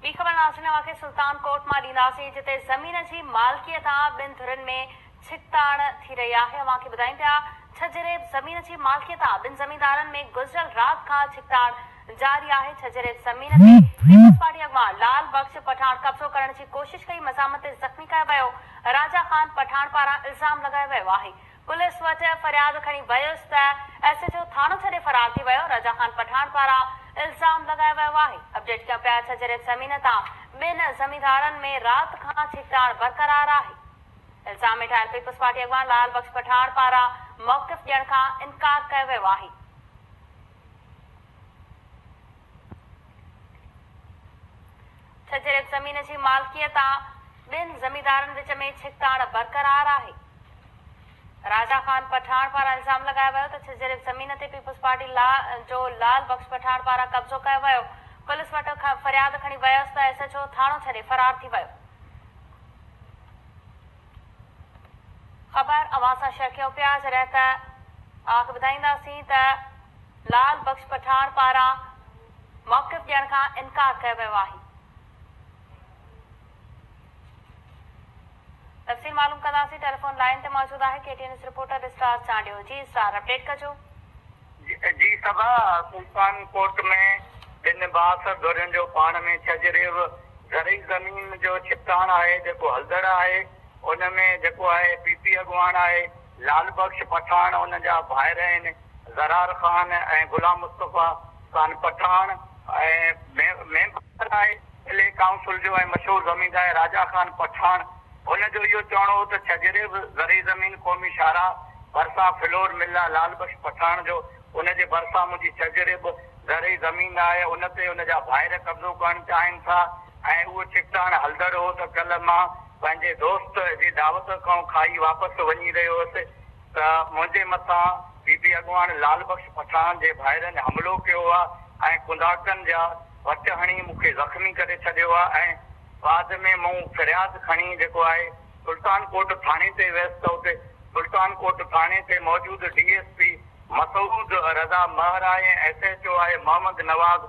B ख़बर नाज़रीन वाक़े सुल्तान कोट मां ॾींदासीं जिते ज़मीन जी मालिकियत ॿिनि धुरनि में छिकताण थी रही आहे। अव्हांखे ॿुधायूं पिया छजरेब ज़मीन जी मालिकियत ॿिनि ज़मींदारनि में गुज़िरियल राति खां छिकताण जारी आहे। छजरेब ज़मीन ते पीपल्स पार्टी अॻवान लाल बख्श पठाण कब्ज़ो करण जी कोशिश कई, मज़ामत ते ज़ख़्मी कयो वियो। राजा खान पठाण पारां इल्ज़ाम लॻायो वियो आहे। पुलिस वटि फरियाद खणी वियुसि त एसएचओ थानो छॾे फरार थी वियो। राजा खान पठाण पारां इल्ज़ाम लॻायो वियो आहे। अपडेट कयूं पिया छजरेब ज़मीन तां ॿिनि ज़मींदारनि में राति खां छिकताण बरक़रार आहे। इल्ज़ाम में ठाहियल पीपल्स पार्टी अॻवान लाल बख्श पठाण पारां मौक़िफ़ ॾियण खां इनकार कयो वियो आहे। छजरेब ज़मीन जी मालिकियत ॿिनि ज़मींदारनि विच में छिकताण बरक़रार आहे। राजा खान पठाण पारां इल्ज़ाम लॻायो वियो त छजरेब ज़मीन ते पीपल्स पार्टी जो लाल बख्श पठाण पारां कब्ज़ो कयो वियो। पुलिस वटि फरियाद खणी वियुसि त एसएचओ थानो छॾे फरार थी वियो। ख़बर अवां सां शेयर कयूं पिया जॾहिं त तव्हांखे ॿुधाईंदासीं त लाल बख्श पठाण पारां मौक़िफ़ ॾियण खां इनकार कयो वियो आहे। तफ़सील मालूम कंदासीं। टेलीफोन लाइन ते मौजूद आहे KTN news reporter Star Chandio. जी स्टार, अपडेट कजो। जी सभा सुल्तान कोट में ॿिनि बासर धुरनि जो पाण में छजरेब ज़रई ज़मीन जो छिकताण आहे जेको हलदड़ आहे। उनमें जेको आहे पीपी अॻवान आहे, लाल बख्श पठाण उन जा भाइर आहिनि ज़रार खान ऐं गुलाम मुस्तफ़ा खान पठाण ऐं मेंबर आहे इले काउंसिल जो ऐं मशहूर ज़मींदार राजा खान पठाण। उनजो इहो चवणो हो त छजरेब ज़रई ज़मीन क़ौमी शाहरा भरिसां फ्लोर मिला लाल बख्श पठाण जो उनजे भरिसां मुंहिंजी छजरेब ज़रई ज़मीन आहे। उन ते उनजा भाइर कब्ज़ो करणु चाहिनि था ऐं उहो छिकताण हलदड़ हो त कल्ह मां पंहिंजे दोस्त जी दावत खां खाई वापसि वञी रहियो हुअसि त मुंहिंजे मथां पीपी अॻवान लाल बख्श पठाण जे भाइरनि हमिलो कयो आहे ऐं कुंदाकनि जा वट हणी मूंखे ज़ख़्मी करे छॾियो आहे। ऐं बाद में मूं फरियाद खणी जेको आहे सुल्तान कोट थाणे ते वियुसि त उते सुल्तान कोट थाणे ते मौजूदु डीएसपी मसूद रज़ा महरा ऐं एसएचओ आहे मोहम्मद नवाज़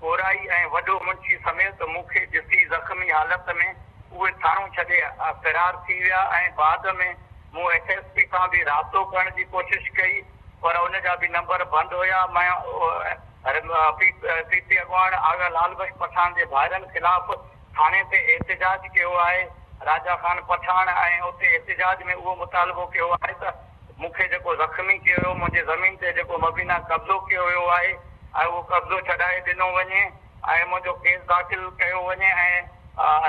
कोराई ऐं वॾो मुंशी समेत मूंखे ॾिसी ज़ख़्मी हालत में उहे थाणो छॾे फरार थी विया। ऐं बाद में मूं एसएसपी सां बि राब्तो करण जी कोशिश कई पर उनजा बि नंबर बंदि हुया। पीपी अॻवान आगा लाल बख्श पठाण जे भाइरनि ख़िलाफ़ थाणे ते एहतिजाज कयो आहे राजा खान पठाण ऐं उते एहतिजाज में उहो मुतालबो कयो आहे त मूंखे जेको ज़ख़्मी कयो वियो मुंहिंजे ज़मीन ते जेको मबीना कब्ज़ो कयो वियो आहे ऐं उहो कब्ज़ो छॾाए ॾिनो वञे ऐं मुंहिंजो केस दाख़िल कयो वञे ऐं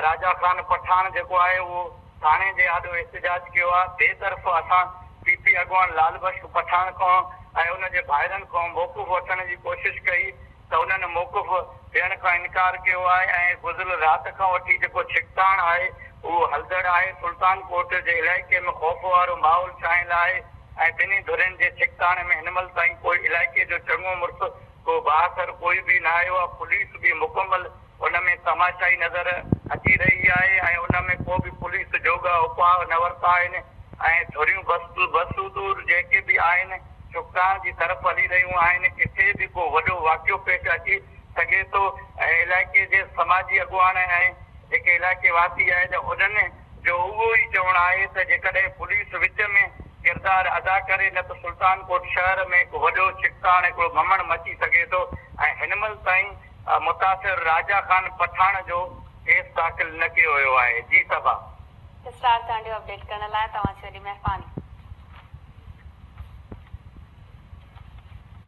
राजा खान पठाण जेको आहे उहो थाणे जे आॾो एहतिजाज कयो आहे। ॿिए तरफ़ असां पीपी अॻवान लाल बख्श पठाण खां ऐं उनजे भाइरनि खां मौक़िफ़ वठण जी कोशिश कई त उन्हनि मौक़िफ़ ॾियण खां इनकार कयो आहे ऐं गुज़िरियल राति खां वठी जेको छिकताण आहे उहो हलदड़ आहे। सुल्तान कोट जे इलाइक़े में ख़ौफ़ वारो माहौल छाइल आहे ऐं ॿिन्ही धुरनि जे छिकताण में हिन महिल ताईं कोई इलाइक़े जो चङो मुड़ुसु को बासर कोई बि न आयो आहे। पुलिस बि मुकमल उन में तमाशाई नज़र अची रही आहे ऐं उन में को बि पुलिस जोगा उपाउ न वरिता आहिनि ऐं थोरियूं बसूं जेके बि आहिनि छिकताण जी तरफ़ हली रहियूं आहिनि। किथे बि को वॾो वाक़ियो पेश अची सघे थो ऐं इलाइक़े जे समाजी अॻवान ऐं जेके इलाइक़े वासी आहे त उन्हनि जो उहो ई चवणु आहे त जेकॾहिं पुलिस विच में किरदारु अदा करे न त सुल्तान कोट शहर में हिकु वॾो छिकताण हिकिड़ो भमण मची सघे थो ऐं हिन महिल ताईं मुतासिर राजा खान पठाण जो केस दाख़िल न कयो वियो आहे। जी सभा स्टार चांडियो अपडेट करण लाइ तव्हांजी वॾी महिरबानी।